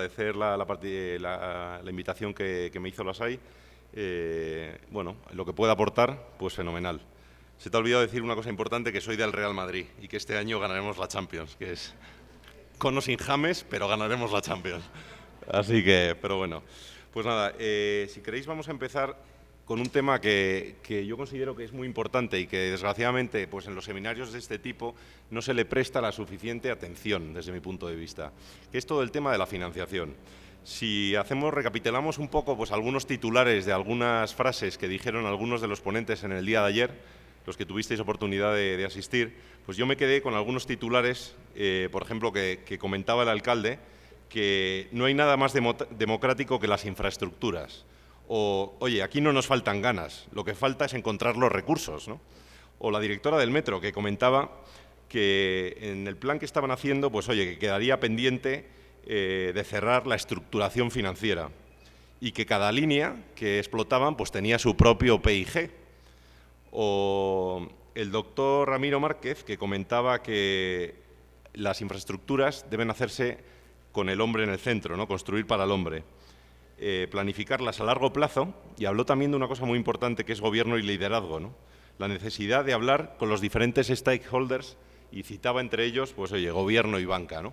agradecer la invitación que me hizo la SAI. Bueno, lo que pueda aportar, pues fenomenal. Se te ha olvidado decir una cosa importante, que soy del Real Madrid y que este año ganaremos la Champions, que es con o sin James, pero ganaremos la Champions. Así que, pero bueno. Pues nada, si queréis vamos a empezar con un tema que yo considero que es muy importante y que desgraciadamente pues en los seminarios de este tipo no se le presta la suficiente atención desde mi punto de vista, que es todo el tema de la financiación. Si recapitulamos un poco pues algunos titulares de algunas frases que dijeron algunos de los ponentes en el día de ayer, los que tuvisteis oportunidad de asistir, pues yo me quedé con algunos titulares, por ejemplo, que comentaba el alcalde, que no hay nada más democrático que las infraestructuras. O, oye, aquí no nos faltan ganas, lo que falta es encontrar los recursos, ¿no? O la directora del metro, que comentaba que en el plan que estaban haciendo, pues oye, que quedaría pendiente de cerrar la estructuración financiera y que cada línea que explotaban pues tenía su propio PIG. O el doctor Ramiro Márquez, que comentaba que las infraestructuras deben hacerse con el hombre en el centro, ¿no? Construir para el hombre. Planificarlas a largo plazo, y habló también de una cosa muy importante que es gobierno y liderazgo, ¿no? La necesidad de hablar con los diferentes stakeholders, y citaba entre ellos, pues oye, gobierno y banca, ¿no?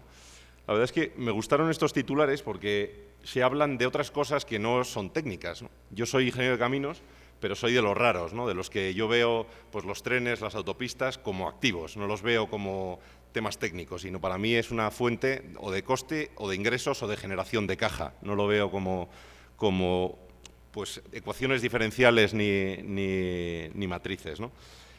La verdad es que me gustaron estos titulares porque se hablan de otras cosas que no son técnicas, ¿no? Yo soy ingeniero de caminos, pero soy de los raros, ¿no? De los que yo veo pues, los trenes, las autopistas como activos, no los veo como temas técnicos, sino para mí es una fuente o de coste o de ingresos o de generación de caja. No lo veo como pues, ecuaciones diferenciales ni matrices, ¿no?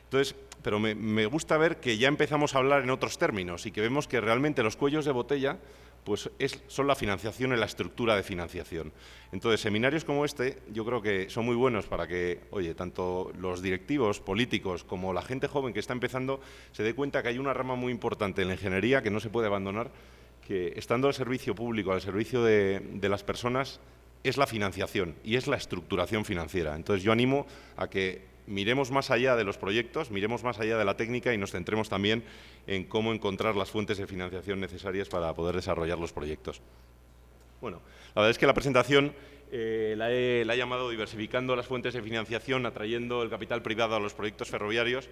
Entonces, pero me gusta ver que ya empezamos a hablar en otros términos y que vemos que realmente los cuellos de botella pues son la financiación y la estructura de financiación. Entonces, seminarios como este yo creo que son muy buenos para que, oye, tanto los directivos, políticos, como la gente joven que está empezando se dé cuenta que hay una rama muy importante en la ingeniería que no se puede abandonar, que estando al servicio público, al servicio de las personas, es la financiación y es la estructuración financiera. Entonces, yo animo a que miremos más allá de los proyectos, miremos más allá de la técnica y nos centremos también en cómo encontrar las fuentes de financiación necesarias para poder desarrollar los proyectos. Bueno, la verdad es que la presentación la he llamado Diversificando las fuentes de financiación, atrayendo el capital privado a los proyectos ferroviarios,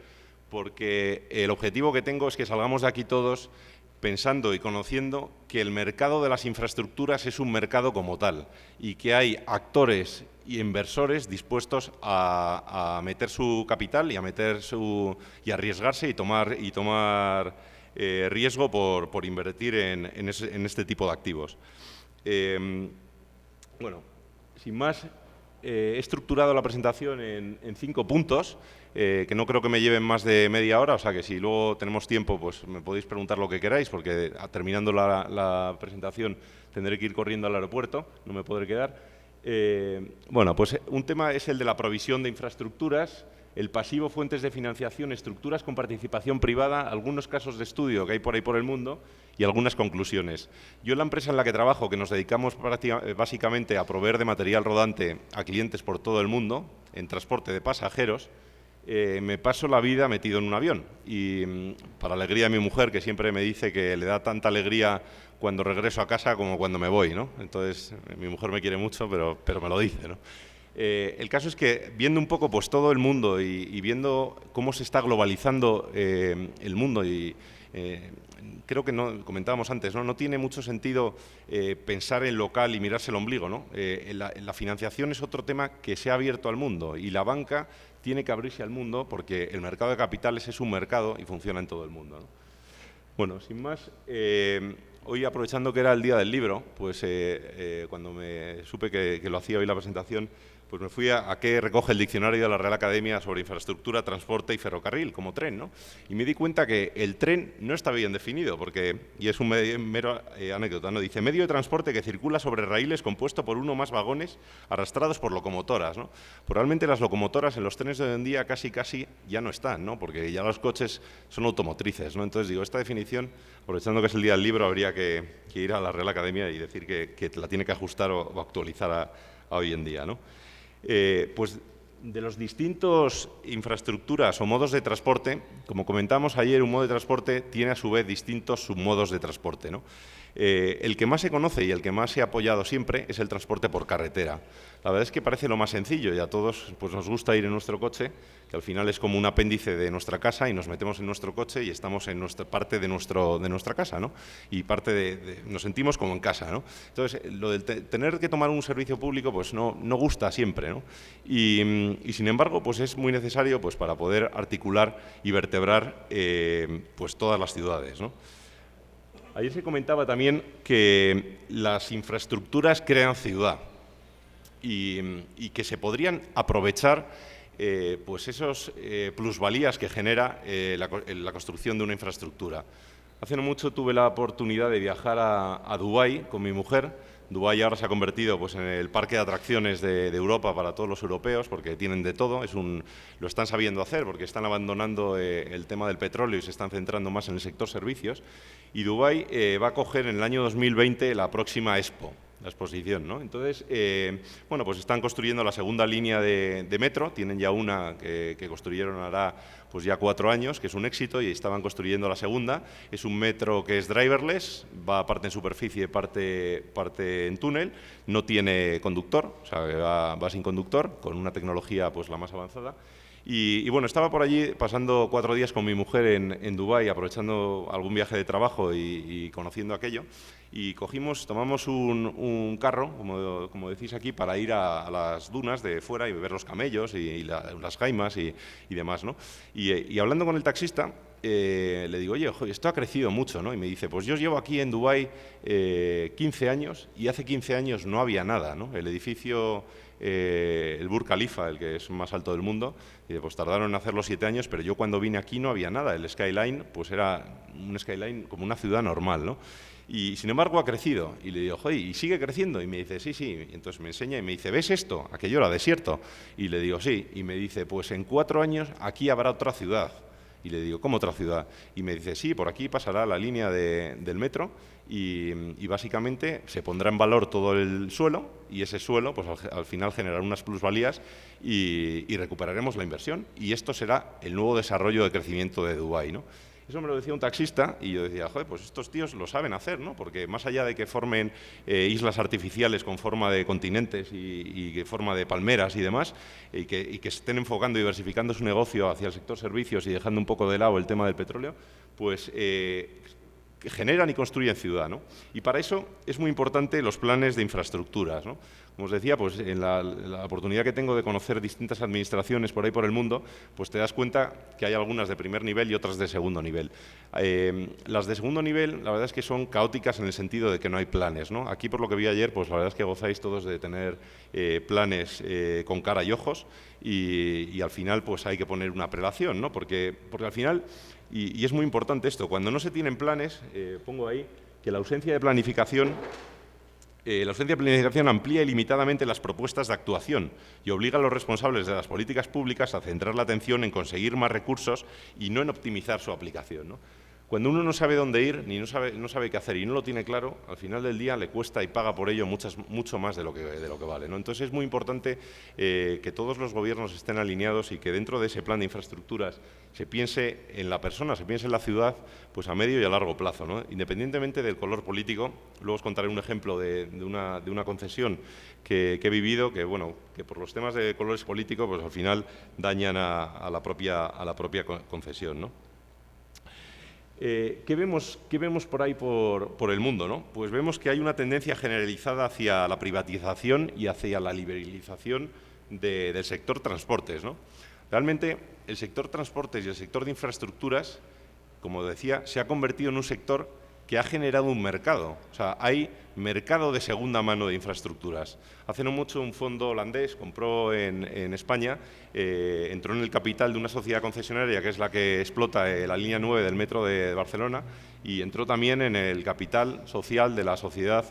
porque el objetivo que tengo es que salgamos de aquí todos pensando y conociendo que el mercado de las infraestructuras es un mercado como tal y que hay actores y inversores dispuestos a meter su capital y a arriesgarse y tomar riesgo por invertir en este tipo de activos. Bueno, sin más, he estructurado la presentación en 5 puntos, que no creo que me lleven más de media hora, o sea que si luego tenemos tiempo, pues me podéis preguntar lo que queráis, porque terminando la presentación tendré que ir corriendo al aeropuerto, no me podré quedar. Bueno, pues un tema es el de la provisión de infraestructuras, el pasivo, fuentes de financiación, estructuras con participación privada, algunos casos de estudio que hay por ahí por el mundo y algunas conclusiones. Yo en la empresa en la que trabajo, que nos dedicamos básicamente a proveer de material rodante a clientes por todo el mundo, en transporte de pasajeros, me paso la vida metido en un avión y para alegría de mi mujer, que siempre me dice que le da tanta alegría cuando regreso a casa como cuando me voy, ¿no? Entonces, mi mujer me quiere mucho, pero me lo dice, ¿no? El caso es que viendo un poco pues, todo el mundo y viendo cómo se está globalizando el mundo y creo que comentábamos antes, no tiene mucho sentido pensar en local y mirarse el ombligo, ¿no? La financiación es otro tema que se ha abierto al mundo y la banca tiene que abrirse al mundo porque el mercado de capitales es un mercado y funciona en todo el mundo, ¿no? Bueno, sin más, hoy aprovechando que era el día del libro, pues cuando me supe que lo hacía hoy la presentación, pues me fui a qué recoge el diccionario de la Real Academia sobre infraestructura, transporte y ferrocarril, como tren, ¿no? Y me di cuenta que el tren no está bien definido, y es un mero anécdota, ¿no? Dice, medio de transporte que circula sobre raíles compuesto por uno o más vagones arrastrados por locomotoras, ¿no? Pues realmente las locomotoras en los trenes de hoy en día casi ya no están, ¿no? Porque ya los coches son automotrices, ¿no? Entonces digo, esta definición, aprovechando que es el día del libro, habría que ir a la Real Academia y decir que la tiene que ajustar o actualizar a hoy en día, ¿no? Pues de los distintos infraestructuras o modos de transporte, como comentamos ayer, un modo de transporte tiene a su vez distintos submodos de transporte, ¿no? El que más se conoce y el que más se ha apoyado siempre es el transporte por carretera. La verdad es que parece lo más sencillo y a todos pues, nos gusta ir en nuestro coche, que al final es como un apéndice de nuestra casa y nos metemos en nuestro coche y estamos en parte de nuestra casa, ¿no? Y nos sentimos como en casa, ¿no? Entonces, lo de tener que tomar un servicio público pues no gusta siempre, ¿no? Y sin embargo, pues es muy necesario pues, para poder articular y vertebrar pues todas las ciudades, ¿no? Ayer se comentaba también que las infraestructuras crean ciudad y que se podrían aprovechar pues esos plusvalías que genera la construcción de una infraestructura. Hace no mucho tuve la oportunidad de viajar a Dubái con mi mujer. Dubái ahora se ha convertido pues, en el parque de atracciones de Europa para todos los europeos porque tienen de todo, lo están sabiendo hacer porque están abandonando el tema del petróleo y se están centrando más en el sector servicios. Y Dubái va a coger en el año 2020 la próxima Expo, la exposición, ¿no? Entonces, bueno, pues están construyendo la segunda línea de metro, tienen ya una que construyeron hará pues ya 4 años, que es un éxito, y estaban construyendo la segunda. Es un metro que es driverless, va parte en superficie, parte en túnel, no tiene conductor, o sea, va sin conductor, con una tecnología pues la más avanzada. Y bueno, estaba por allí pasando 4 días con mi mujer en Dubái, aprovechando algún viaje de trabajo y conociendo aquello. Y tomamos un carro, como decís aquí, para ir a las dunas de fuera y ver los camellos y las jaimas y demás, ¿no? Y hablando con el taxista, le digo, oye, esto ha crecido mucho, ¿no? Y me dice, pues yo llevo aquí en Dubái 15 años y hace 15 años no había nada, ¿no? El edificio, el Burj Khalifa, el que es más alto del mundo, y pues tardaron en hacerlo 7 años, pero yo cuando vine aquí no había nada. El skyline, pues era un skyline como una ciudad normal, ¿no? Y sin embargo ha crecido. Y le digo, joder, ¿y sigue creciendo? Y me dice, sí, sí. Y entonces me enseña y me dice, ¿ves esto? Aquello era desierto. Y le digo, sí. Y me dice, pues en 4 años aquí habrá otra ciudad. Y le digo, ¿cómo otra ciudad? Y me dice, sí, por aquí pasará la línea del metro y básicamente se pondrá en valor todo el suelo y ese suelo pues al final generará unas plusvalías y recuperaremos la inversión. Y esto será el nuevo desarrollo de crecimiento de Dubái, ¿no? Eso me lo decía un taxista y yo decía, joder, pues estos tíos lo saben hacer, ¿no? Porque más allá de que formen islas artificiales con forma de continentes y forma de palmeras y demás, y que estén enfocando y diversificando su negocio hacia el sector servicios y dejando un poco de lado el tema del petróleo, pues generan y construyen ciudad, ¿no? Y para eso es muy importante los planes de infraestructuras, ¿no? Como os decía, pues en la oportunidad que tengo de conocer distintas administraciones por ahí por el mundo, pues te das cuenta que hay algunas de primer nivel y otras de segundo nivel. Las de segundo nivel, la verdad es que son caóticas en el sentido de que no hay planes, ¿no? Aquí, por lo que vi ayer, pues la verdad es que gozáis todos de tener planes con cara y ojos y al final pues hay que poner una prelación, ¿no? Porque al final, y es muy importante esto, cuando no se tienen planes, pongo ahí que la ausencia de planificación amplía ilimitadamente las propuestas de actuación y obliga a los responsables de las políticas públicas a centrar la atención en conseguir más recursos y no en optimizar su aplicación, ¿no? Cuando uno no sabe dónde ir, ni no sabe qué hacer y no lo tiene claro, al final del día le cuesta y paga por ello mucho más de lo que vale, ¿no? Entonces es muy importante que todos los gobiernos estén alineados y que dentro de ese plan de infraestructuras se piense en la persona, se piense en la ciudad, pues a medio y a largo plazo, ¿no? Independientemente del color político. Luego os contaré un ejemplo de una concesión que he vivido, que bueno, que por los temas de colores políticos, pues al final dañan a la propia concesión, ¿no? ¿Qué vemos por ahí por el mundo, ¿no? Pues vemos que hay una tendencia generalizada hacia la privatización y hacia la liberalización del sector transportes, ¿no? Realmente el sector transportes y el sector de infraestructuras, como decía, se ha convertido en un sector que ha generado un mercado. O sea, hay mercado de segunda mano de infraestructuras. Hace no mucho un fondo holandés compró en España, entró en el capital de una sociedad concesionaria que es la que explota la línea 9 del metro de Barcelona y entró también en el capital social de la sociedad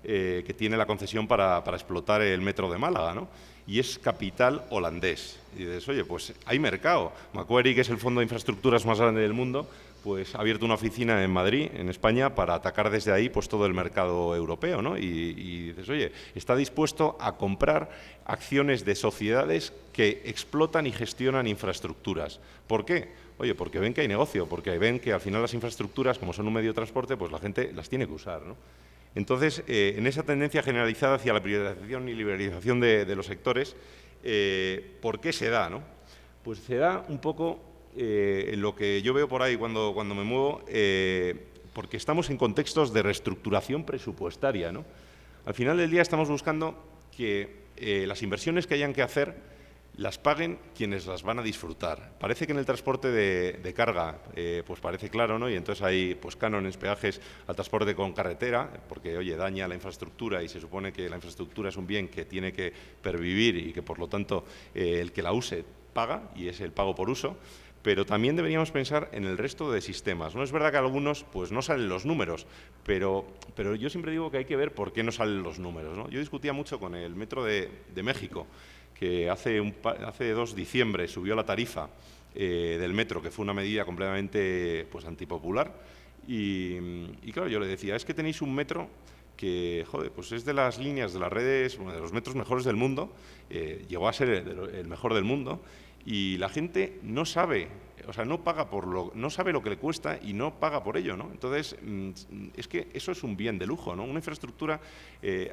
que tiene la concesión para explotar el metro de Málaga, ¿no? Y es capital holandés. Y dices, oye, pues hay mercado. Macquarie, que es el fondo de infraestructuras más grande del mundo, pues ha abierto una oficina en Madrid, en España, para atacar desde ahí pues todo el mercado europeo, ¿no? Y dices, oye, está dispuesto a comprar acciones de sociedades que explotan y gestionan infraestructuras. ¿Por qué? Oye, porque ven que hay negocio, porque ven que al final las infraestructuras, como son un medio de transporte, pues la gente las tiene que usar, ¿no? Entonces, en esa tendencia generalizada hacia la privatización y liberalización de los sectores, ¿por qué se da, no? Pues se da un poco en lo que yo veo por ahí cuando me muevo, porque estamos en contextos de reestructuración presupuestaria, ¿no? Al final del día estamos buscando que las inversiones que hayan que hacer las paguen quienes las van a disfrutar. Parece que en el transporte de carga, pues parece claro, ¿no? Y entonces hay pues cánones, peajes al transporte con carretera, porque, oye, daña la infraestructura y se supone que la infraestructura es un bien que tiene que pervivir y que, por lo tanto, el que la use paga, y es el pago por uso. Pero también deberíamos pensar en el resto de sistemas. No es verdad que algunos pues no salen los números, pero yo siempre digo que hay que ver por qué no salen los números, ¿no? Yo discutía mucho con el Metro de México, que hace 2 diciembre subió la tarifa del metro, que fue una medida completamente pues antipopular. Y claro, yo le decía, es que tenéis un metro que, joder, pues es de las líneas de las redes, bueno, de los metros mejores del mundo, llegó a ser el mejor del mundo, y la gente no sabe, o sea, no paga no sabe lo que le cuesta y no paga por ello, ¿no? Entonces, es que eso es un bien de lujo, ¿no? Una infraestructura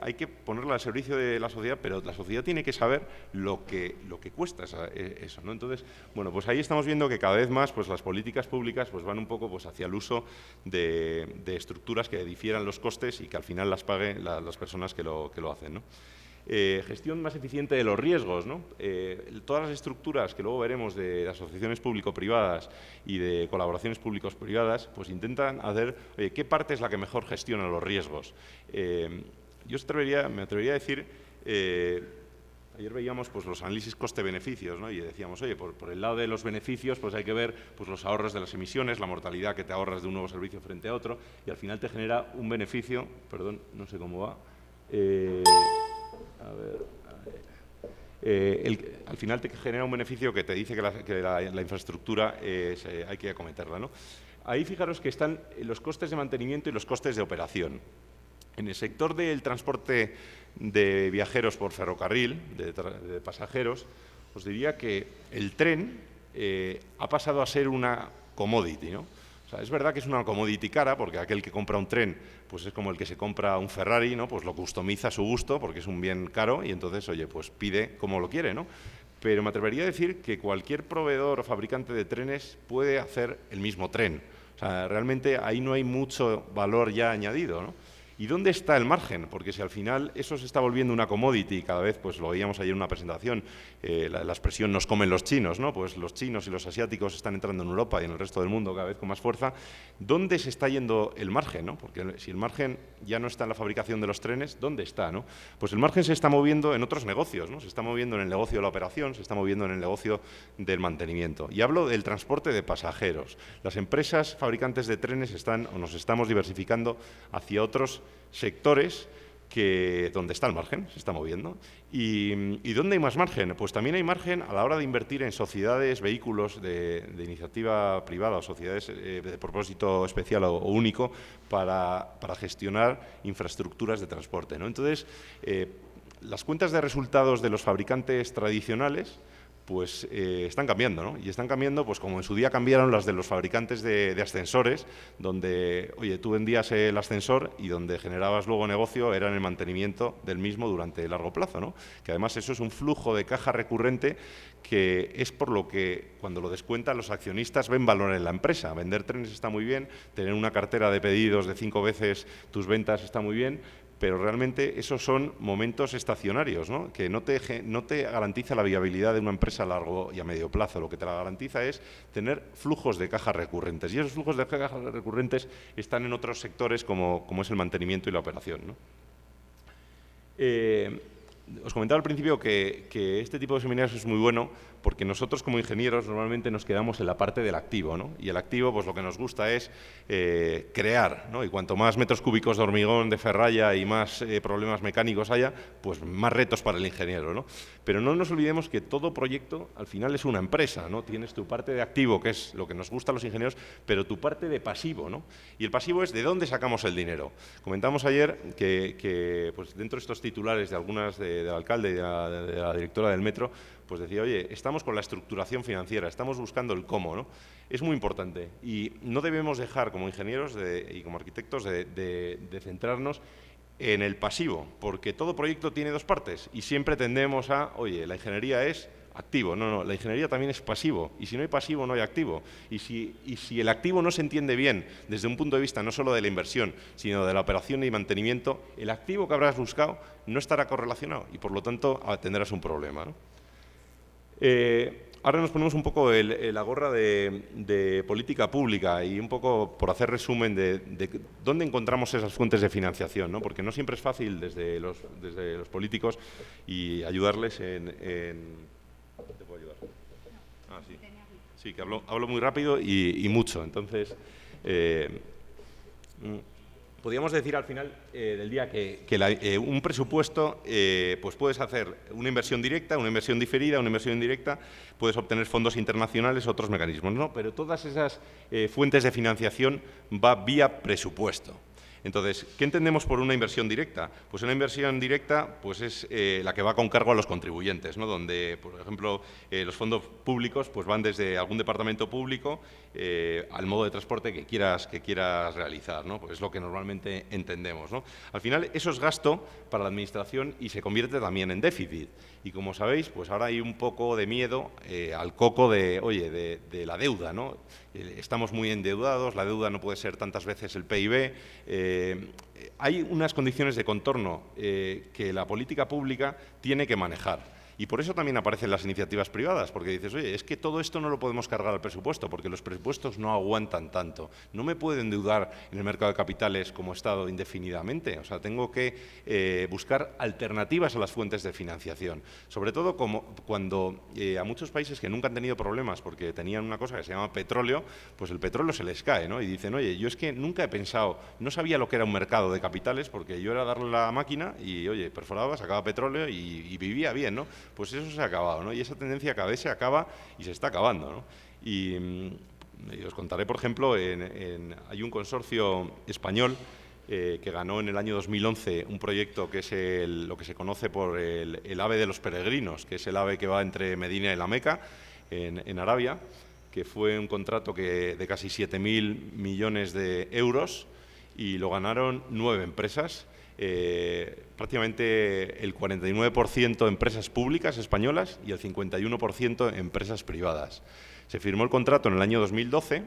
hay que ponerla al servicio de la sociedad, pero la sociedad tiene que saber lo que cuesta eso, ¿no? Entonces, bueno, pues ahí estamos viendo que cada vez más pues las políticas públicas pues van un poco pues hacia el uso de estructuras que difieran los costes y que al final las paguen las personas que lo hacen, ¿no? Gestión más eficiente de los riesgos, ¿no? Todas las estructuras que luego veremos de asociaciones público-privadas y de colaboraciones públicos-privadas, pues intentan hacer, oye, ¿qué parte es la que mejor gestiona los riesgos? Yo me atrevería a decir, ayer veíamos pues, los análisis coste-beneficios, ¿no? Y decíamos, oye, por el lado de los beneficios pues hay que ver pues, los ahorros de las emisiones, la mortalidad que te ahorras de un nuevo servicio frente a otro, y al final te genera un beneficio, perdón, no sé cómo va, al final te genera un beneficio que te dice que la infraestructura hay que acometerla, ¿no? Ahí fijaros que están los costes de mantenimiento y los costes de operación. En el sector del transporte de viajeros por ferrocarril, de pasajeros, os diría que el tren ha pasado a ser una commodity, ¿no? O sea, es verdad que es una commodity cara, porque aquel que compra un tren pues es como el que se compra un Ferrari, ¿no? Pues lo customiza a su gusto, porque es un bien caro, y entonces, oye, pues pide como lo quiere, ¿no? Pero me atrevería a decir que cualquier proveedor o fabricante de trenes puede hacer el mismo tren. O sea, realmente ahí no hay mucho valor ya añadido, ¿no? ¿Y dónde está el margen? Porque si al final eso se está volviendo una commodity, cada vez, pues lo veíamos ayer en una presentación, la expresión nos comen los chinos, ¿no? Pues los chinos y los asiáticos están entrando en Europa y en el resto del mundo cada vez con más fuerza. ¿Dónde se está yendo el margen, ¿no? Porque si el margen ya no está en la fabricación de los trenes, ¿dónde está, no? Pues el margen se está moviendo en otros negocios, ¿no? Se está moviendo en el negocio de la operación, se está moviendo en el negocio del mantenimiento. Y hablo del transporte de pasajeros. Las empresas fabricantes de trenes nos estamos diversificando hacia otros sectores donde está el margen, se está moviendo. ¿Y dónde hay más margen? Pues también hay margen a la hora de invertir en sociedades, vehículos de iniciativa privada o sociedades de propósito especial o único para gestionar infraestructuras de transporte, ¿no? Entonces, las cuentas de resultados de los fabricantes tradicionales pues están cambiando, ¿no? Y están cambiando, pues como en su día cambiaron las de los fabricantes de ascensores, donde, oye, tú vendías el ascensor y donde generabas luego negocio era en el mantenimiento del mismo durante largo plazo, ¿no? Que además eso es un flujo de caja recurrente que es por lo que cuando lo descuentan los accionistas ven valor en la empresa. Vender trenes está muy bien, tener una cartera de pedidos de 5 veces tus ventas está muy bien, pero realmente esos son momentos estacionarios, ¿no? Que no te garantiza la viabilidad de una empresa a largo y a medio plazo. Lo que te la garantiza es tener flujos de caja recurrentes. Y esos flujos de caja recurrentes están en otros sectores como es el mantenimiento y la operación, ¿no? Os comentaba al principio que este tipo de seminarios es muy bueno porque nosotros como ingenieros normalmente nos quedamos en la parte del activo, ¿no? Y el activo, pues lo que nos gusta es crear, ¿no? Y cuanto más metros cúbicos de hormigón, de ferralla y más problemas mecánicos haya, pues más retos para el ingeniero, ¿no? Pero no nos olvidemos que todo proyecto al final es una empresa, ¿no? Tienes tu parte de activo, que es lo que nos gusta a los ingenieros, pero tu parte de pasivo, ¿no? Y el pasivo es de dónde sacamos el dinero. Comentamos ayer que pues dentro de estos titulares de algunas de del alcalde y de la directora del metro, pues decía, oye, estamos con la estructuración financiera, estamos buscando el cómo, ¿no? Es muy importante y no debemos dejar, como ingenieros y como arquitectos, de centrarnos en el pasivo, porque todo proyecto tiene dos partes y siempre tendemos a, oye, la ingeniería es activo. No, la ingeniería también es pasivo, y si no hay pasivo no hay activo. Y si el activo no se entiende bien desde un punto de vista no solo de la inversión, sino de la operación y mantenimiento, el activo que habrás buscado no estará correlacionado y por lo tanto tendrás un problema, ¿no? Ahora nos ponemos un poco la gorra de política pública y un poco por hacer resumen de dónde encontramos esas fuentes de financiación, ¿no? Porque no siempre es fácil desde los políticos y ayudarles ¿Te puedo ayudar? Ah, sí. Sí, que hablo muy rápido y mucho. Entonces, podríamos decir al final del día que un presupuesto, pues puedes hacer una inversión directa, una inversión diferida, una inversión indirecta, puedes obtener fondos internacionales, otros mecanismos, ¿no? Pero todas esas fuentes de financiación va vía presupuesto. Entonces, ¿qué entendemos por una inversión directa? Pues una inversión directa pues es la que va con cargo a los contribuyentes, ¿no? Donde, por ejemplo, los fondos públicos pues van desde algún departamento público al modo de transporte que quieras realizar, ¿no? Pues es lo que normalmente entendemos, ¿no? Al final, eso es gasto para la administración y se convierte también en déficit. Y como sabéis, pues ahora hay un poco de miedo al coco de la deuda, ¿no? Estamos muy endeudados, la deuda no puede ser tantas veces el PIB. Hay unas condiciones de contorno que la política pública tiene que manejar. Y por eso también aparecen las iniciativas privadas, porque dices, oye, es que todo esto no lo podemos cargar al presupuesto, porque los presupuestos no aguantan tanto. No me puedo endeudar en el mercado de capitales como Estado indefinidamente. O sea, tengo que buscar alternativas a las fuentes de financiación. Sobre todo cuando a muchos países que nunca han tenido problemas porque tenían una cosa que se llama petróleo, pues el petróleo se les cae, ¿no? Y dicen, oye, yo es que nunca he pensado, no sabía lo que era un mercado de capitales, porque yo era darle la máquina y, oye, perforaba, sacaba petróleo y vivía bien, ¿no? Pues eso se ha acabado, ¿no? Y esa tendencia cada vez se acaba y se está acabando, ¿no? Y os contaré, por ejemplo, hay un consorcio español que ganó en el año 2011 un proyecto que es lo que se conoce por el AVE de los peregrinos, que es el AVE que va entre Medina y la Meca, en Arabia, que fue un contrato de casi 7.000 millones de euros y lo ganaron 9 empresas. Prácticamente el 49% empresas públicas españolas y el 51% empresas privadas. Se firmó el contrato en el año 2012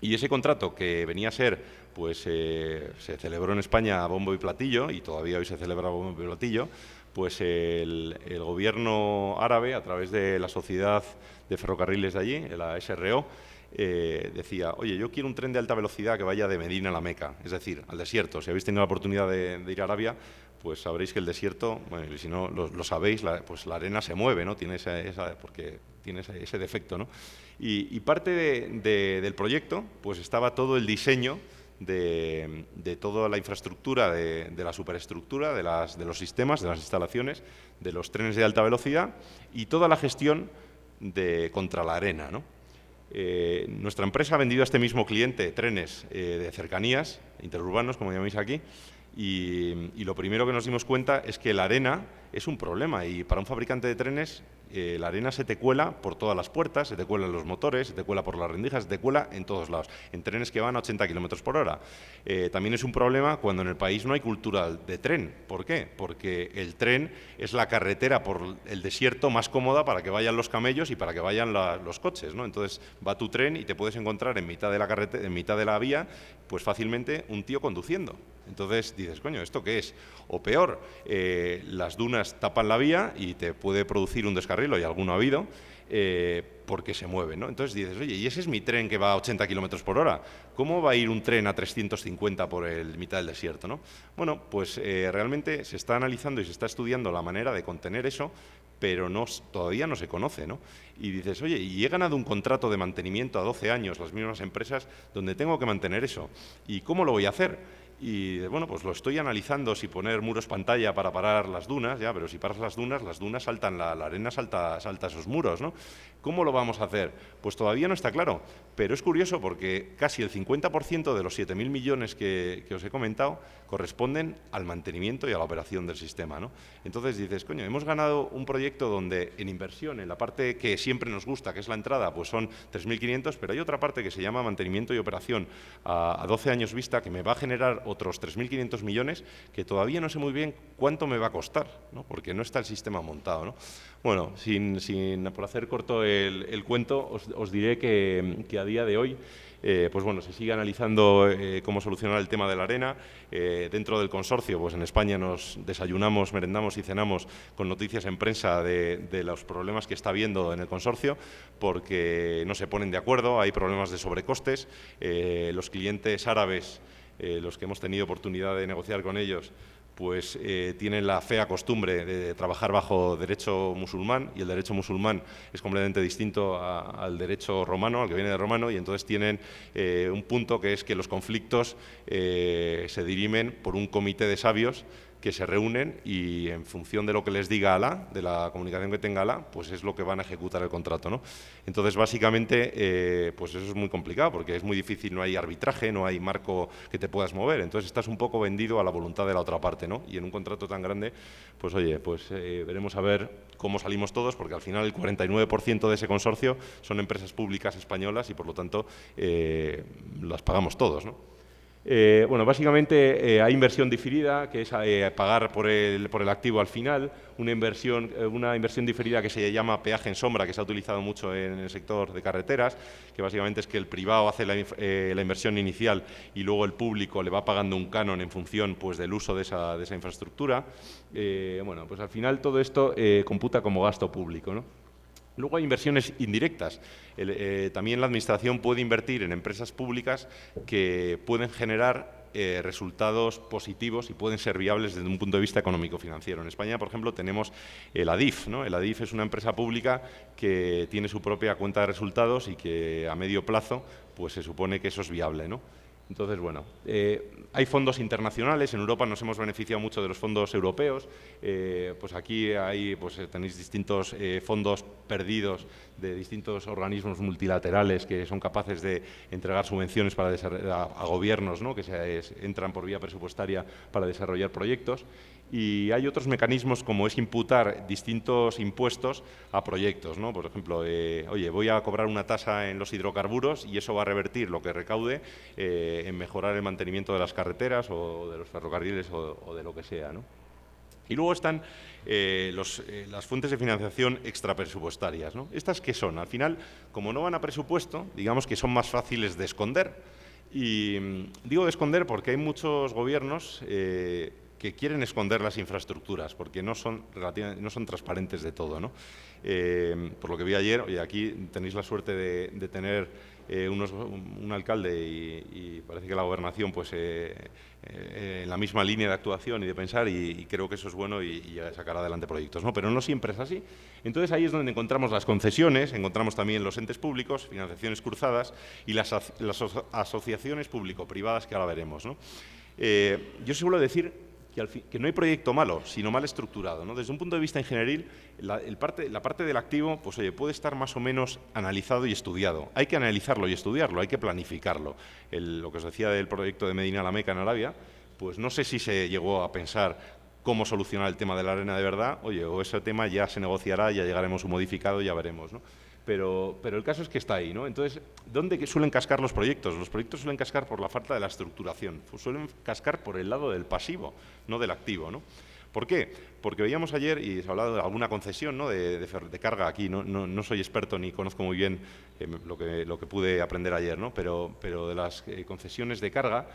y ese contrato, que venía a ser, pues se celebró en España a bombo y platillo, y todavía hoy se celebra a bombo y platillo, pues el gobierno árabe, a través de la sociedad de ferrocarriles de allí, la SRO, decía, oye, yo quiero un tren de alta velocidad que vaya de Medina a la Meca, es decir, al desierto. Si habéis tenido la oportunidad de ir a Arabia, pues sabréis que el desierto, bueno, y si no lo sabéis, pues la arena se mueve, ¿no? Porque tiene ese defecto, ¿no? Y parte del proyecto, pues estaba todo el diseño de toda la infraestructura, de la superestructura, de los sistemas, de las instalaciones, de los trenes de alta velocidad y toda la gestión contra la arena, ¿no? Nuestra empresa ha vendido a este mismo cliente trenes de cercanías, interurbanos, como llamáis aquí, y lo primero que nos dimos cuenta es que la arena es un problema y para un fabricante de trenes la arena se te cuela por todas las puertas, se te cuela en los motores, se te cuela por las rendijas, se te cuela en todos lados, en trenes que van a 80 kilómetros por hora. También es un problema cuando en el país no hay cultura de tren. ¿Por qué? Porque el tren es la carretera por el desierto más cómoda para que vayan los camellos y para que vayan los coches, ¿no? Entonces va tu tren y te puedes encontrar en mitad de la carretera, en mitad de la vía, pues fácilmente un tío conduciendo. Entonces dices, coño, ¿esto qué es? O peor, las dunas tapan la vía y te puede producir un descarrilo, y alguno ha habido, porque se mueve, ¿no? Entonces dices, oye, y ese es mi tren que va a 80 kilómetros por hora. ¿Cómo va a ir un tren a 350 por mitad del desierto, ¿no? Bueno, pues realmente se está analizando y se está estudiando la manera de contener eso, pero todavía no se conoce, ¿no? Y dices, oye, y he ganado un contrato de mantenimiento a 12 años, las mismas empresas, donde tengo que mantener eso. ¿Y cómo lo voy a hacer? Y bueno, pues lo estoy analizando, si poner muros pantalla para parar las dunas, ya, pero si paras las dunas saltan, la arena salta esos muros, ¿no? ¿Cómo lo vamos a hacer? Pues todavía no está claro, pero es curioso porque casi el 50% de los 7.000 millones que os he comentado corresponden al mantenimiento y a la operación del sistema, ¿no? Entonces dices, coño, hemos ganado un proyecto donde en inversión, en la parte que siempre nos gusta, que es la entrada, pues son 3.500, pero hay otra parte que se llama mantenimiento y operación a 12 años vista, que me va a generar otros 3.500 millones, que todavía no sé muy bien cuánto me va a costar, ¿no? Porque no está el sistema montado, ¿no? Bueno, por hacer corto el cuento, os diré que a día de hoy pues bueno, se sigue analizando cómo solucionar el tema de la arena. Dentro del consorcio, pues en España nos desayunamos, merendamos y cenamos con noticias en prensa de los problemas que está habiendo en el consorcio, porque no se ponen de acuerdo, hay problemas de sobrecostes. Los clientes árabes, los que hemos tenido oportunidad de negociar con ellos, pues tienen la fea costumbre de trabajar bajo derecho musulmán, y el derecho musulmán es completamente distinto al derecho romano, al que viene de romano, y entonces tienen un punto que es que los conflictos se dirimen por un comité de sabios que se reúnen y en función de lo que les diga Alá, de la comunicación que tenga Alá, pues es lo que van a ejecutar el contrato, ¿no? Entonces, básicamente, pues eso es muy complicado porque es muy difícil, no hay arbitraje, no hay marco que te puedas mover, entonces estás un poco vendido a la voluntad de la otra parte, ¿no? Y en un contrato tan grande, pues oye, pues veremos a ver cómo salimos todos, porque al final el 49% de ese consorcio son empresas públicas españolas y por lo tanto las pagamos todos, ¿no? Bueno, básicamente hay inversión diferida, que es pagar por el activo al final, una inversión diferida que se llama peaje en sombra, que se ha utilizado mucho en el sector de carreteras, que básicamente es que el privado hace la inversión inicial y luego el público le va pagando un canon en función, pues, del uso de esa infraestructura. Bueno, pues al final todo esto computa como gasto público, ¿no? Luego hay inversiones indirectas. También la Administración puede invertir en empresas públicas que pueden generar resultados positivos y pueden ser viables desde un punto de vista económico-financiero. En España, por ejemplo, tenemos el ADIF, ¿no? El ADIF es una empresa pública que tiene su propia cuenta de resultados y que a medio plazo pues se supone que eso es viable, ¿no? Entonces, bueno, hay fondos internacionales. En Europa nos hemos beneficiado mucho de los fondos europeos. Pues aquí tenéis distintos fondos perdidos de distintos organismos multilaterales que son capaces de entregar subvenciones a gobiernos, ¿no? Que entran por vía presupuestaria para desarrollar proyectos. Y hay otros mecanismos, como es imputar distintos impuestos a proyectos, ¿no? Por ejemplo, oye, voy a cobrar una tasa en los hidrocarburos y eso va a revertir lo que recaude en mejorar el mantenimiento de las carreteras o de los ferrocarriles o de lo que sea, ¿no? Y luego están las fuentes de financiación extrapresupuestarias, ¿no? ¿Estas qué son? Al final, como no van a presupuesto, digamos que son más fáciles de esconder. Y digo de esconder porque hay muchos gobiernos que quieren esconder las infraestructuras porque no son transparentes de todo, ¿no? Por lo que vi ayer, oye, aquí tenéis la suerte de tener un alcalde y parece que la gobernación pues en la misma línea de actuación y de pensar, y creo que eso es bueno y sacar adelante proyectos, ¿no? Pero no siempre es así. Entonces ahí es donde encontramos las concesiones, encontramos también los entes públicos, financiaciones cruzadas y las asociaciones público-privadas que ahora veremos, ¿no? Yo suelo decir que no hay proyecto malo, sino mal estructurado, ¿no? Desde un punto de vista ingenieril, la parte del activo, pues oye, puede estar más o menos analizado y estudiado. Hay que analizarlo y estudiarlo, hay que planificarlo. Lo que os decía del proyecto de Medina la Meca en Arabia, pues no sé si se llegó a pensar cómo solucionar el tema de la arena de verdad, oye, o ese tema ya se negociará, ya llegaremos a un modificado, ya veremos, ¿no? Pero el caso es que está ahí, ¿no? Entonces, ¿dónde suelen cascar los proyectos? Los proyectos suelen cascar por la falta de la estructuración, suelen cascar por el lado del pasivo, no del activo, ¿no? ¿Por qué? Porque veíamos ayer, y se ha hablado de alguna concesión, ¿no? de carga aquí, no soy experto ni conozco muy bien lo que pude aprender ayer, ¿no? Pero de las concesiones de carga,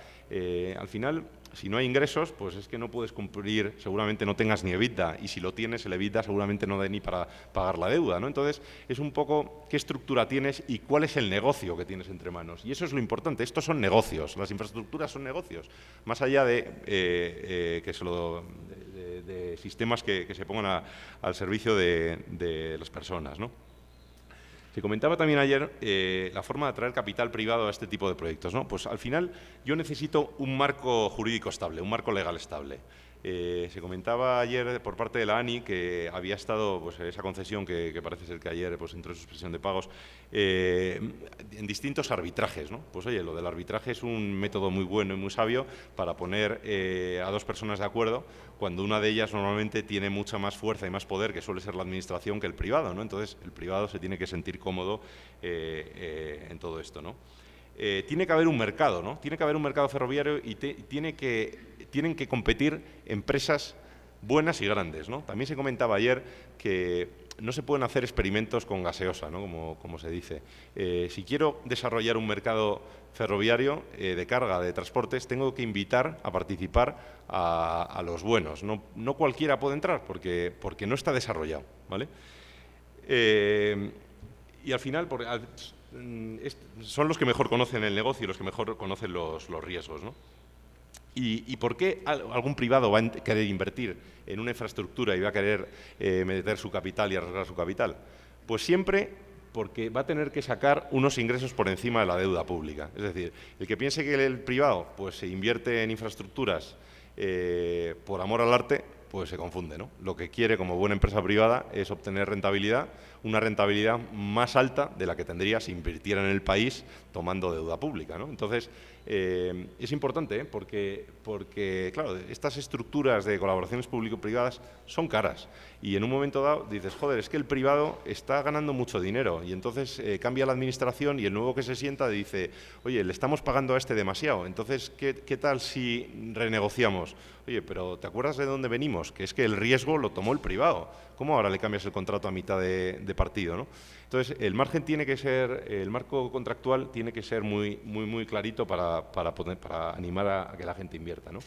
al final, si no hay ingresos, pues es que no puedes cumplir, seguramente no tengas ni EBITDA, y si lo tienes, el EBITDA seguramente no dé ni para pagar la deuda, ¿no? Entonces, es un poco qué estructura tienes y cuál es el negocio que tienes entre manos. Y eso es lo importante, estos son negocios, las infraestructuras son negocios, más allá de sistemas que se pongan al servicio de las personas, ¿no? Se comentaba también ayer la forma de atraer capital privado a este tipo de proyectos, ¿no? Pues al final yo necesito un marco jurídico estable, un marco legal estable. Se comentaba ayer por parte de la ANI que había estado, pues, esa concesión que parece ser que ayer pues, entró en suspensión de pagos, en distintos arbitrajes, ¿no? Pues oye, lo del arbitraje es un método muy bueno y muy sabio para poner a dos personas de acuerdo cuando una de ellas normalmente tiene mucha más fuerza y más poder, que suele ser la administración, que el privado, ¿no? Entonces el privado se tiene que sentir cómodo en todo esto, ¿no? Tiene que haber un mercado, ¿no? Tiene que haber un mercado ferroviario y tienen que competir empresas buenas y grandes, ¿no? También se comentaba ayer que no se pueden hacer experimentos con gaseosa, ¿no? Como se dice. Si quiero desarrollar un mercado ferroviario de carga, de transportes, tengo que invitar a participar a los buenos. No cualquiera puede entrar porque no está desarrollado, ¿vale? Y al final son los que mejor conocen el negocio y los que mejor conocen los riesgos, ¿no? ¿Y por qué algún privado va a querer invertir en una infraestructura y va a querer meter su capital y arriesgar su capital? Pues siempre porque va a tener que sacar unos ingresos por encima de la deuda pública. Es decir, el que piense que el privado pues, se invierte en infraestructuras por amor al arte, pues se confunde, ¿no? Lo que quiere como buena empresa privada es obtener rentabilidad, una rentabilidad más alta de la que tendría si invirtiera en el país tomando deuda pública, ¿no? Entonces, es importante porque, claro, estas estructuras de colaboraciones público-privadas son caras y en un momento dado dices, joder, es que el privado está ganando mucho dinero y entonces cambia la administración y el nuevo que se sienta dice, oye, le estamos pagando a este demasiado, entonces, ¿qué tal si renegociamos? Oye, pero ¿te acuerdas de dónde venimos? Que es que el riesgo lo tomó el privado. ¿Cómo ahora le cambias el contrato a mitad de partido, ¿no? Entonces, el margen tiene que ser, el marco contractual tiene que ser muy clarito para animar a que la gente invierta, ¿no?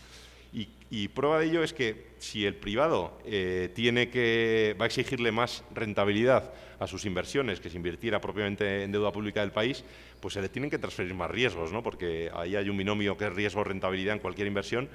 Y prueba de ello es que si el privado va a exigirle más rentabilidad a sus inversiones que si invirtiera propiamente en deuda pública del país, pues se le tienen que transferir más riesgos, ¿no? Porque ahí hay un binomio que es riesgo-rentabilidad en cualquier inversión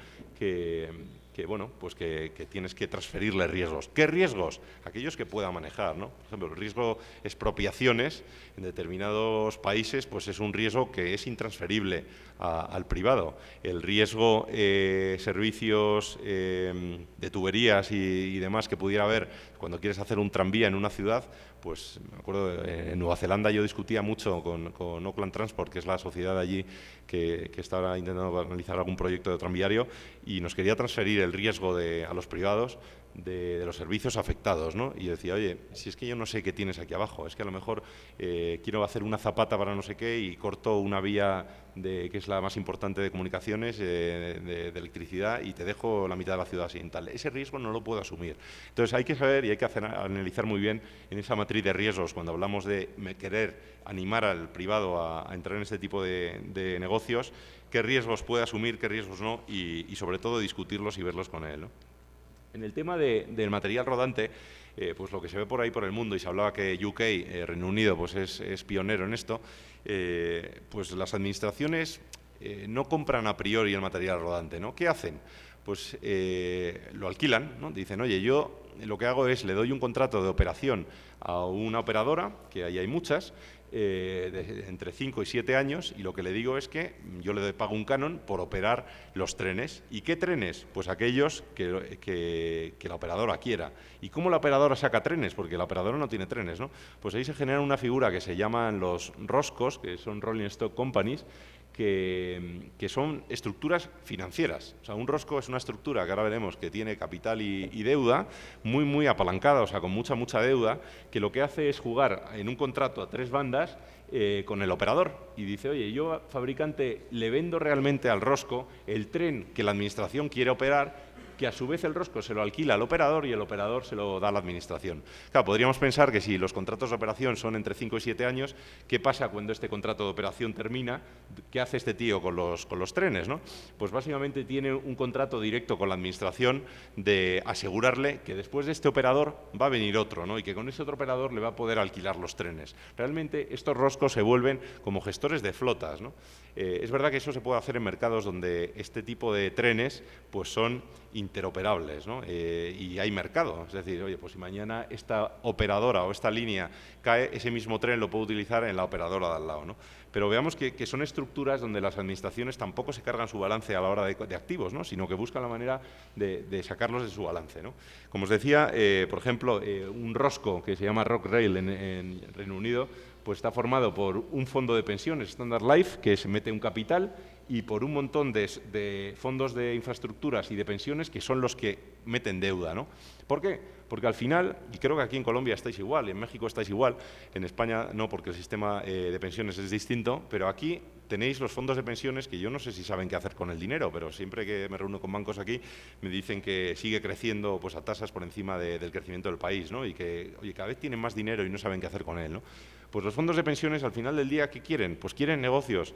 bueno, pues que tienes que transferirle riesgos. ¿Qué riesgos? Aquellos que pueda manejar, ¿no? Por ejemplo, el riesgo expropiaciones en determinados países pues es un riesgo que es intransferible al privado. El riesgo servicios de tuberías y demás que pudiera haber cuando quieres hacer un tranvía en una ciudad, pues me acuerdo en Nueva Zelanda yo discutía mucho con Auckland Transport, que es la sociedad de allí que estaba intentando analizar algún proyecto de tranviario y nos quería transferir el riesgo a los privados de los servicios afectados, ¿no? Y yo decía, oye, si es que yo no sé qué tienes aquí abajo, es que a lo mejor quiero hacer una zapata para no sé qué y corto una vía que es la más importante de comunicaciones, de electricidad, y te dejo la mitad de la ciudad sin tal. Ese riesgo no lo puedo asumir. Entonces hay que saber y hay que analizar muy bien en esa matriz de riesgos cuando hablamos de querer animar al privado a entrar en este tipo de negocios, qué riesgos puede asumir, qué riesgos no, y sobre todo discutirlos y verlos con él, ¿no? En el tema del material rodante, pues lo que se ve por ahí por el mundo, y se hablaba que UK, Reino Unido, pues es pionero en esto, pues las administraciones no compran a priori el material rodante, ¿no? ¿Qué hacen? Pues lo alquilan, ¿no? Dicen, oye, yo lo que hago es le doy un contrato de operación a una operadora, que ahí hay muchas, entre 5 y 7 años, y lo que le digo es que yo le pago un canon por operar los trenes. ¿Y qué trenes? Pues aquellos que la operadora quiera. ¿Y cómo la operadora saca trenes? Porque la operadora no tiene trenes, ¿no? Pues ahí se genera una figura que se llaman los ROSCOs, que son Rolling Stock Companies, que son estructuras financieras. O sea, un ROSCO es una estructura que ahora veremos que tiene capital y deuda muy apalancada, o sea, con mucha deuda, que lo que hace es jugar en un contrato a 3 bandas con el operador y dice, oye, yo, fabricante, le vendo realmente al ROSCO el tren que la administración quiere operar, que a su vez el ROSCO se lo alquila al operador y el operador se lo da a la administración. Claro, podríamos pensar que si los contratos de operación son entre 5 y 7 años, ¿qué pasa cuando este contrato de operación termina? ¿Qué hace este tío con los trenes, ¿no? Pues básicamente tiene un contrato directo con la administración de asegurarle que después de este operador va a venir otro, ¿no? Y que con ese otro operador le va a poder alquilar los trenes. Realmente estos ROSCOs se vuelven como gestores de flotas, ¿no? Es verdad que eso se puede hacer en mercados donde este tipo de trenes pues son interoperables, ¿no? Y hay mercado. Es decir, oye, pues si mañana esta operadora o esta línea cae, ese mismo tren lo puedo utilizar en la operadora de al lado, ¿no? Pero veamos que son estructuras donde las administraciones tampoco se cargan su balance a la hora de activos, ¿no? Sino que buscan la manera de sacarlos de su balance, ¿no? Como os decía, por ejemplo, un ROSCO que se llama Rockrail en Reino Unido, pues está formado por un fondo de pensiones, Standard Life, que se mete un capital, y por un montón de fondos de infraestructuras y de pensiones que son los que meten deuda, ¿no? ¿Por qué? Porque al final, y creo que aquí en Colombia estáis igual, y en México estáis igual, en España no, porque el sistema de pensiones es distinto, pero aquí tenéis los fondos de pensiones que yo no sé si saben qué hacer con el dinero, pero siempre que me reúno con bancos aquí me dicen que sigue creciendo pues, a tasas por encima del crecimiento del país, ¿no? Y que, oye, cada vez tienen más dinero y no saben qué hacer con él, ¿no? Pues los fondos de pensiones, al final del día, ¿qué quieren? Pues quieren negocios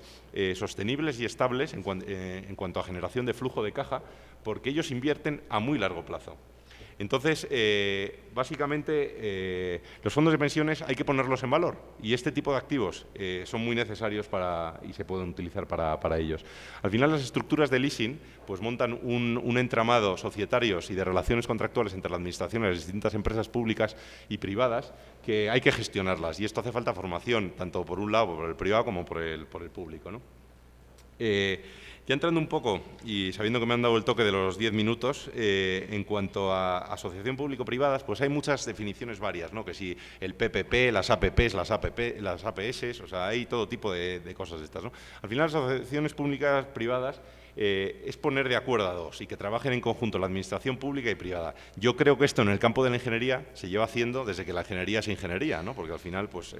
sostenibles y estables en cuanto a generación de flujo de caja, porque ellos invierten a muy largo plazo. Entonces, básicamente, los fondos de pensiones hay que ponerlos en valor y este tipo de activos son muy necesarios y se pueden utilizar para ellos. Al final, las estructuras de leasing pues, montan un entramado societarios y de relaciones contractuales entre la administración y las distintas empresas públicas y privadas que hay que gestionarlas y esto hace falta formación, tanto por un lado por el privado como por el público, ¿no? Ya entrando un poco y sabiendo que me han dado el toque de los 10 minutos, en cuanto a asociación público-privadas, pues hay muchas definiciones varias, ¿no? Que si el PPP, las APPs, las APS, o sea, hay todo tipo de cosas de estas, ¿no? Al final, las asociaciones públicas-privadas es poner de acuerdo a dos y que trabajen en conjunto la administración pública y privada. Yo creo que esto en el campo de la ingeniería se lleva haciendo desde que la ingeniería es ingeniería, ¿no? Porque al final pues,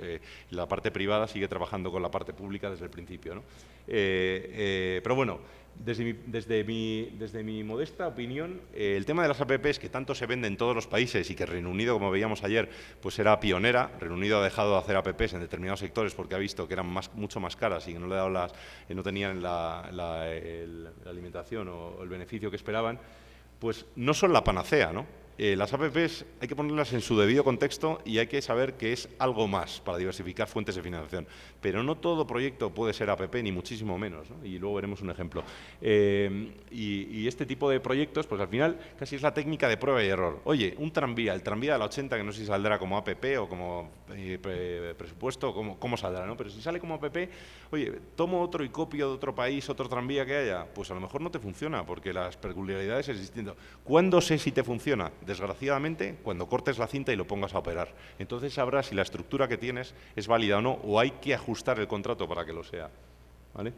la parte privada sigue trabajando con la parte pública desde el principio, ¿no? Pero bueno, desde mi modesta opinión, el tema de las APPs, que tanto se vende en todos los países y que Reino Unido, como veíamos ayer, pues era pionera. Reino Unido ha dejado de hacer APPs en determinados sectores porque ha visto que eran mucho más caras y que no tenían la alimentación o el beneficio que esperaban, pues no son la panacea, ¿no? Las APPs hay que ponerlas en su debido contexto y hay que saber que es algo más para diversificar fuentes de financiación. Pero no todo proyecto puede ser APP, ni muchísimo menos, ¿no? Y luego veremos un ejemplo. Y este tipo de proyectos, pues al final casi es la técnica de prueba y error. Oye, el tranvía de la 80, que no sé si saldrá como APP o como presupuesto, o cómo saldrá, ¿no? Pero si sale como APP, oye, tomo otro y copio de otro país, otro tranvía que haya, pues a lo mejor no te funciona, porque las peculiaridades es distinto. ¿Cuándo sé si te funciona? Desgraciadamente, cuando cortes la cinta y lo pongas a operar. Entonces sabrás si la estructura que tienes es válida o no, o hay que ajustar el contrato para que lo sea, ¿vale?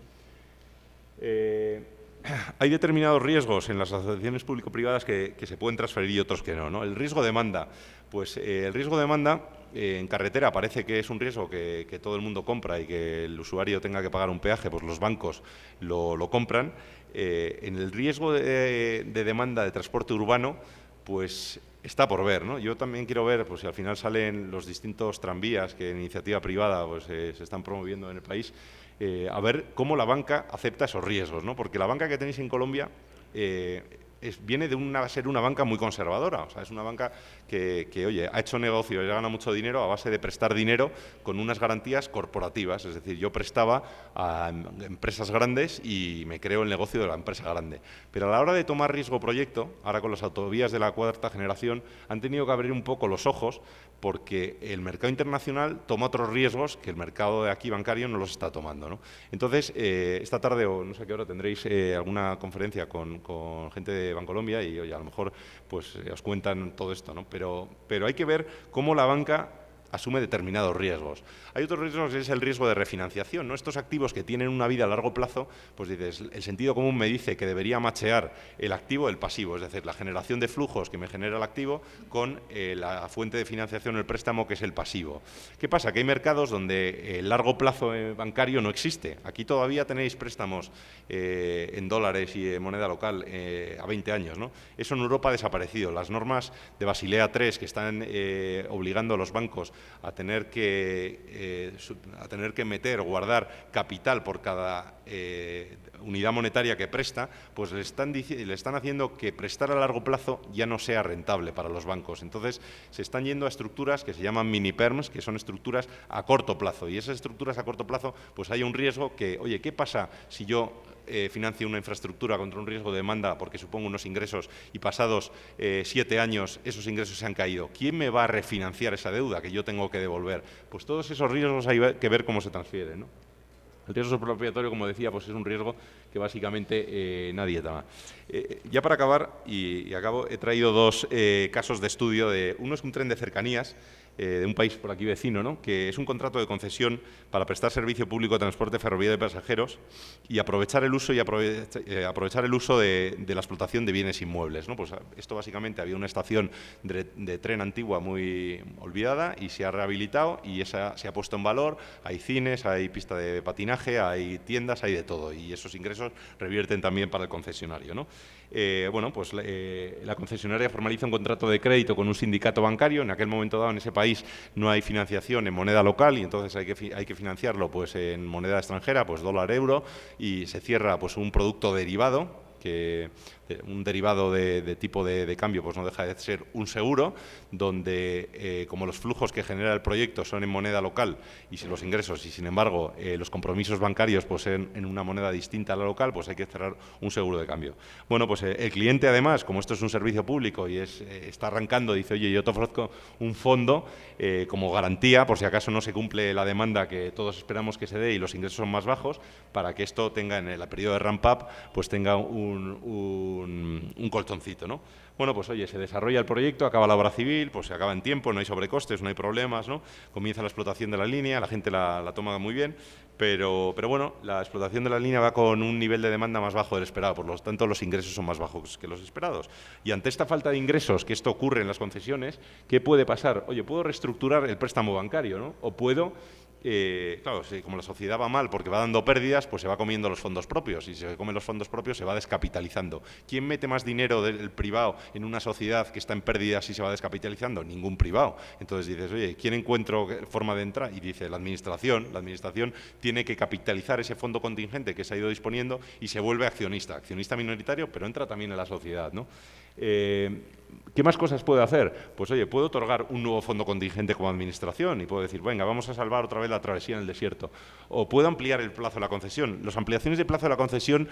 Hay determinados riesgos en las asociaciones público-privadas que se pueden transferir y otros que no, ¿no? El riesgo de demanda. Pues el riesgo de demanda en carretera parece que es un riesgo que todo el mundo compra y que el usuario tenga que pagar un peaje, pues los bancos lo compran. En el riesgo de demanda de transporte urbano, pues está por ver, ¿no? Yo también quiero ver, pues si al final salen los distintos tranvías que en iniciativa privada pues, se están promoviendo en el país, a ver cómo la banca acepta esos riesgos, ¿no? Porque la banca que tenéis en Colombia viene de ser una banca muy conservadora, o sea, es una banca que, oye, ha hecho negocio y ha ganado mucho dinero a base de prestar dinero con unas garantías corporativas, es decir, yo prestaba a empresas grandes y me creo el negocio de la empresa grande. Pero a la hora de tomar riesgo proyecto, ahora con las autovías de la cuarta generación, han tenido que abrir un poco los ojos porque el mercado internacional toma otros riesgos que el mercado de aquí bancario no los está tomando, ¿no? Entonces, esta tarde, o no sé a qué hora, tendréis alguna conferencia con gente de Bancolombia y, oye, a lo mejor pues, os cuentan todo esto, ¿no? Pero hay que ver cómo la banca asume determinados riesgos. Hay otros riesgos que es el riesgo de refinanciación, ¿no? Estos activos que tienen una vida a largo plazo, pues dices, el sentido común me dice que debería machear el activo el pasivo, es decir, la generación de flujos que me genera el activo con la fuente de financiación, el préstamo, que es el pasivo. ¿Qué pasa? Que hay mercados donde el largo plazo bancario no existe. Aquí todavía tenéis préstamos en dólares y en moneda local a 20 años, ¿no? Eso en Europa ha desaparecido. Las normas de Basilea III que están obligando a los bancos a tener que meter o guardar capital por cada unidad monetaria que presta, pues le están haciendo que prestar a largo plazo ya no sea rentable para los bancos. Entonces, se están yendo a estructuras que se llaman mini-perms, que son estructuras a corto plazo. Y esas estructuras a corto plazo, pues hay un riesgo que, oye, ¿qué pasa si yo financie una infraestructura contra un riesgo de demanda porque supongo unos ingresos y pasados 7 años esos ingresos se han caído? ¿Quién me va a refinanciar esa deuda que yo tengo que devolver? Pues todos esos riesgos hay que ver cómo se transfieren, ¿no? El riesgo expropiatorio, como decía, pues es un riesgo que básicamente nadie toma. Ya para acabar, y acabo, he traído 2 casos de estudio. Uno es un tren de cercanías de un país por aquí vecino, ¿no?, que es un contrato de concesión para prestar servicio público de transporte ferroviario de pasajeros y aprovechar el uso de la explotación de bienes inmuebles, ¿no? Pues esto básicamente había una estación de tren antigua muy olvidada y se ha rehabilitado y esa se ha puesto en valor. Hay cines, hay pista de patinaje, hay tiendas, hay de todo, y esos ingresos revierten también para el concesionario, ¿no? Bueno, pues la concesionaria formaliza un contrato de crédito con un sindicato bancario. En aquel momento dado en ese país no hay financiación en moneda local y entonces hay que financiarlo pues en moneda extranjera, pues dólar, euro, y se cierra pues un producto derivado, un derivado de tipo de cambio, pues no deja de ser un seguro, donde como los flujos que genera el proyecto son en moneda local y si los ingresos y sin embargo los compromisos bancarios pues en una moneda distinta a la local, pues hay que cerrar un seguro de cambio. Bueno, pues el cliente además, como esto es un servicio público y está arrancando, dice, oye, yo te ofrezco un fondo como garantía por si acaso no se cumple la demanda que todos esperamos que se dé y los ingresos son más bajos, para que esto tenga en el periodo de ramp-up pues tenga un colchoncito, ¿no? Bueno, pues oye, se desarrolla el proyecto, acaba la obra civil, pues se acaba en tiempo, no hay sobrecostes, no hay problemas, ¿no? Comienza la explotación de la línea, la gente la toma muy bien, pero bueno, la explotación de la línea va con un nivel de demanda más bajo del esperado, por lo tanto los ingresos son más bajos que los esperados. Y ante esta falta de ingresos, que esto ocurre en las concesiones, ¿qué puede pasar? Oye, puedo reestructurar el préstamo bancario, ¿no? O puedo... claro, como la sociedad va mal porque va dando pérdidas, pues se va comiendo los fondos propios y si se comen los fondos propios se va descapitalizando. ¿Quién mete más dinero del privado en una sociedad que está en pérdidas y se va descapitalizando? Ningún privado. Entonces dices, oye, ¿quién encuentro forma de entrar? Y dice, la administración tiene que capitalizar ese fondo contingente que se ha ido disponiendo y se vuelve accionista minoritario, pero entra también en la sociedad, ¿no? ¿Qué más cosas puedo hacer? Pues oye, puedo otorgar un nuevo fondo contingente como administración y puedo decir, venga, vamos a salvar otra vez la travesía en el desierto. O puedo ampliar el plazo de la concesión. Las ampliaciones de plazo de la concesión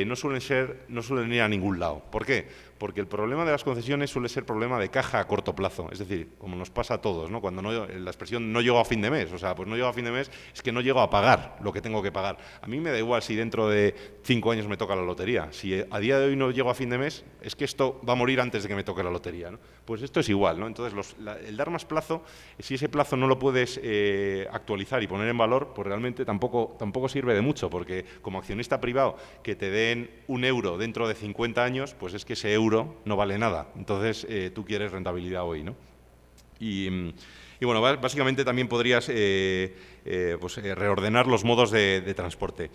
no suelen ir a ningún lado. ¿Por qué? Porque el problema de las concesiones suele ser problema de caja a corto plazo. Es decir, como nos pasa a todos, ¿no? Cuando la expresión no llego a fin de mes, o sea, pues no llego a fin de mes, es que no llego a pagar lo que tengo que pagar. A mí me da igual si dentro de 5 años me toca la lotería. Si a día de hoy no llego a fin de mes, es que esto va a morir antes de que me toque la lotería, ¿no? Pues esto es igual, ¿no? Entonces, el dar más plazo, si ese plazo no lo puedes actualizar y poner en valor, pues realmente tampoco sirve de mucho, porque como accionista privado que te den €1 dentro de 50 años, pues es que ese euro no vale nada. Entonces, tú quieres rentabilidad hoy, ¿no? Y bueno, básicamente también podrías reordenar los modos de transporte.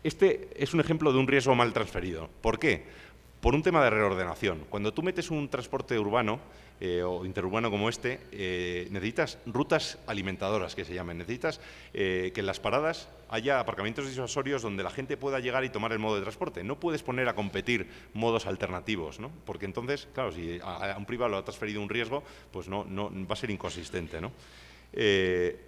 Este es un ejemplo de un riesgo mal transferido. ¿Por qué? Por un tema de reordenación. Cuando tú metes un transporte urbano o interurbano como este, necesitas rutas alimentadoras, que se llaman. Necesitas que en las paradas haya aparcamientos disuasorios donde la gente pueda llegar y tomar el modo de transporte. No puedes poner a competir modos alternativos, ¿no? Porque entonces, claro, si a un privado lo ha transferido un riesgo, pues no va a ser inconsistente, ¿no?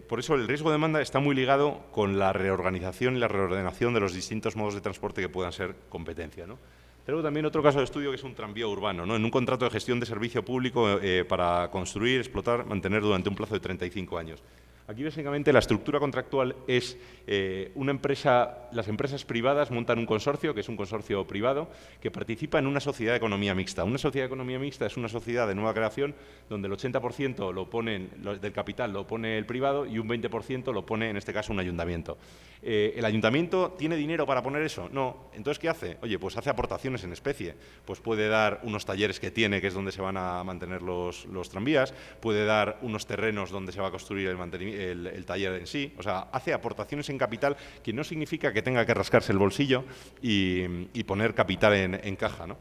Por eso el riesgo de demanda está muy ligado con la reorganización y la reordenación de los distintos modos de transporte que puedan ser competencia, ¿no? Tengo también otro caso de estudio que es un tranvía urbano, ¿no? En un contrato de gestión de servicio público para construir, explotar, mantener durante un plazo de 35 años. Aquí básicamente la estructura contractual es las empresas privadas montan un consorcio, que es un consorcio privado, que participa en una sociedad de economía mixta. Una sociedad de economía mixta es una sociedad de nueva creación donde el 80% del capital lo pone el privado y un 20% lo pone, en este caso, un ayuntamiento. ¿El ayuntamiento tiene dinero para poner eso? No. Entonces, ¿qué hace? Oye, pues hace aportaciones en especie. Pues puede dar unos talleres que tiene, que es donde se van a mantener los tranvías, puede dar unos terrenos donde se va a construir el taller en sí. O sea, hace aportaciones en capital que no significa que tenga que rascarse el bolsillo y poner capital en caja, ¿no?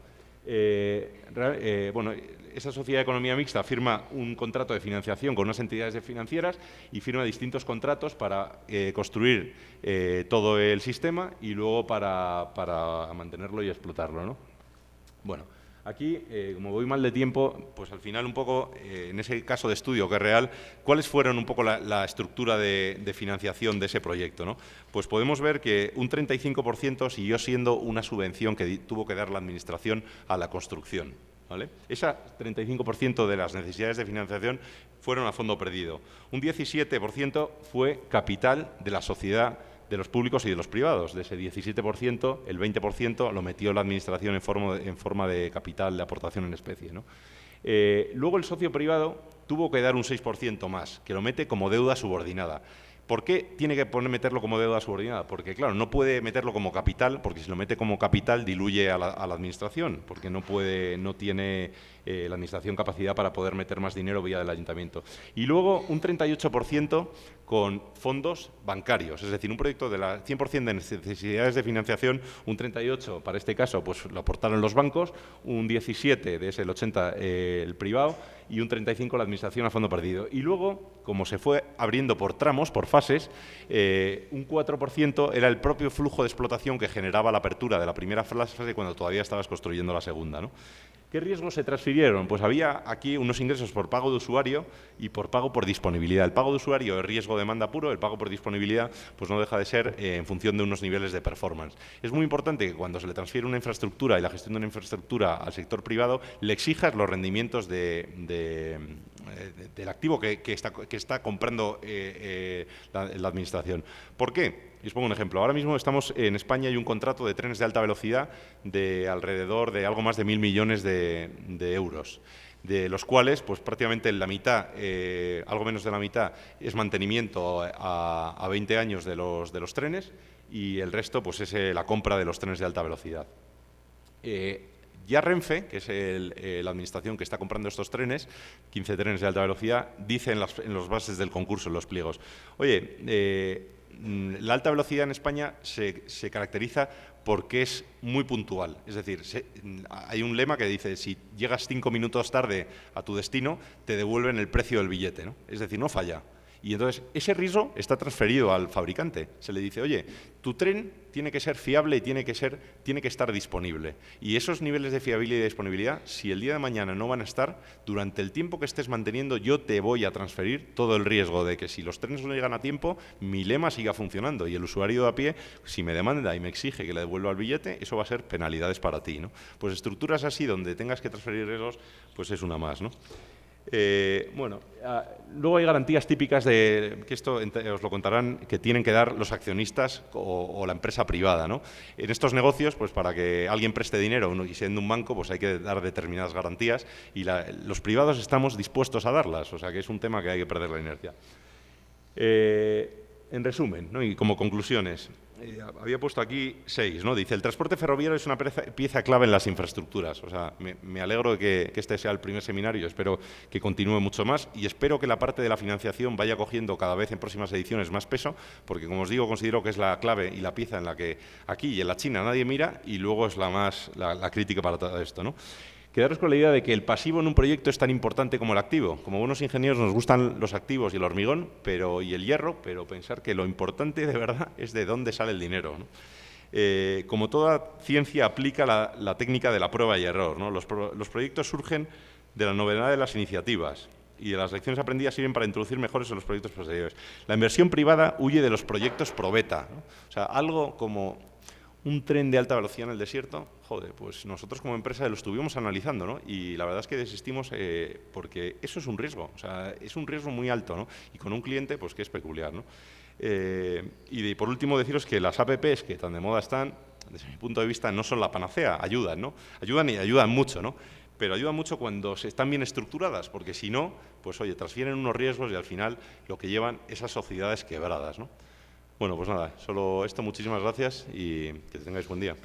Bueno, esa sociedad de economía mixta firma un contrato de financiación con unas entidades financieras y firma distintos contratos para construir todo el sistema y luego para mantenerlo y explotarlo, ¿no? Bueno, Aquí, como voy mal de tiempo, pues al final un poco, en ese caso de estudio que es real, ¿cuáles fueron un poco la estructura de financiación de ese proyecto, ¿no? Pues podemos ver que un 35% siguió siendo una subvención que tuvo que dar la Administración a la construcción, ¿vale? Ese 35% de las necesidades de financiación fueron a fondo perdido. Un 17% fue capital de la sociedad, de los públicos y de los privados. De ese 17%, el 20% lo metió la Administración en forma de capital de aportación en especie, ¿no? Luego el socio privado tuvo que dar un 6% más, que lo mete como deuda subordinada. ¿Por qué tiene que meterlo como deuda subordinada? Porque, claro, no puede meterlo como capital, porque si lo mete como capital diluye a la Administración, porque no tiene la Administración capacidad para poder meter más dinero vía del Ayuntamiento. Y luego un 38% con fondos bancarios, es decir, un proyecto de la 100% de necesidades de financiación, un 38% para este caso pues lo aportaron los bancos, un 17% de ese, el 80% el privado, y un 35% la Administración a fondo perdido. Y luego, como se fue abriendo por tramos, por fases, un 4% era el propio flujo de explotación que generaba la apertura de la primera fase cuando todavía estabas construyendo la segunda, ¿no? ¿Qué riesgos se transfirieron? Pues había aquí unos ingresos por pago de usuario y por pago por disponibilidad. El pago de usuario es riesgo-demanda puro, el pago por disponibilidad pues no deja de ser en función de unos niveles de performance. Es muy importante que cuando se le transfiere una infraestructura y la gestión de una infraestructura al sector privado, le exijas los rendimientos del activo que está comprando la Administración. ¿Por qué? Y os pongo un ejemplo. Ahora mismo estamos en España, hay un contrato de trenes de alta velocidad de alrededor de algo más de 1.000 millones de euros, de los cuales pues prácticamente la mitad, algo menos de la mitad, es mantenimiento a 20 años de los trenes, y el resto pues es la compra de los trenes de alta velocidad. Ya Renfe, que es la administración que está comprando estos trenes, 15 trenes de alta velocidad, dice en las bases del concurso, en los pliegos, oye, la alta velocidad en España se caracteriza porque es muy puntual. Es decir, hay un lema que dice, si llegas 5 minutos tarde a tu destino, te devuelven el precio del billete, ¿no? Es decir, no falla. Y entonces ese riesgo está transferido al fabricante. Se le dice, oye, tu tren tiene que ser fiable y tiene que estar disponible. Y esos niveles de fiabilidad y disponibilidad, si el día de mañana no van a estar, durante el tiempo que estés manteniendo, yo te voy a transferir todo el riesgo de que si los trenes no llegan a tiempo, mi lema siga funcionando. Y el usuario de a pie, si me demanda y me exige que le devuelva el billete, eso va a ser penalidades para ti, ¿no? Pues estructuras así donde tengas que transferir riesgos, pues es una más, ¿no? Luego hay garantías típicas que esto os lo contarán, que tienen que dar los accionistas o la empresa privada, ¿no? En estos negocios, pues para que alguien preste dinero y siendo un banco, pues hay que dar determinadas garantías y los privados estamos dispuestos a darlas, o sea que es un tema que hay que perder la inercia. En resumen, ¿no? Y como conclusiones, había puesto aquí 6, ¿no? Dice, el transporte ferroviario es una pieza clave en las infraestructuras. O sea, me alegro de que este sea el primer seminario, espero que continúe mucho más y espero que la parte de la financiación vaya cogiendo cada vez en próximas ediciones más peso, porque como os digo, considero que es la clave y la pieza en la que aquí y en la China nadie mira y luego es la crítica para todo esto, ¿no? Quedaros con la idea de que el pasivo en un proyecto es tan importante como el activo. Como buenos ingenieros nos gustan los activos y el hormigón y el hierro, pero pensar que lo importante de verdad es de dónde sale el dinero, ¿no? Como toda ciencia aplica la técnica de la prueba y error, ¿no? Los proyectos surgen de la novedad de las iniciativas y de las lecciones aprendidas sirven para introducir mejores en los proyectos posteriores. La inversión privada huye de los proyectos pro beta, ¿no? O sea, algo como un tren de alta velocidad en el desierto, joder, pues nosotros como empresa lo estuvimos analizando, ¿no? Y la verdad es que desistimos porque eso es un riesgo, o sea, es un riesgo muy alto, ¿no? Y con un cliente, pues que es peculiar, ¿no? Y por último deciros que las APPs, que tan de moda están, desde mi punto de vista no son la panacea, ayudan, ¿no? Ayudan y ayudan mucho, ¿no? Pero ayudan mucho cuando están bien estructuradas, porque si no, pues oye, transfieren unos riesgos y al final lo que llevan esas sociedades quebradas, ¿no? Bueno, pues nada, solo esto, muchísimas gracias y que tengáis buen día.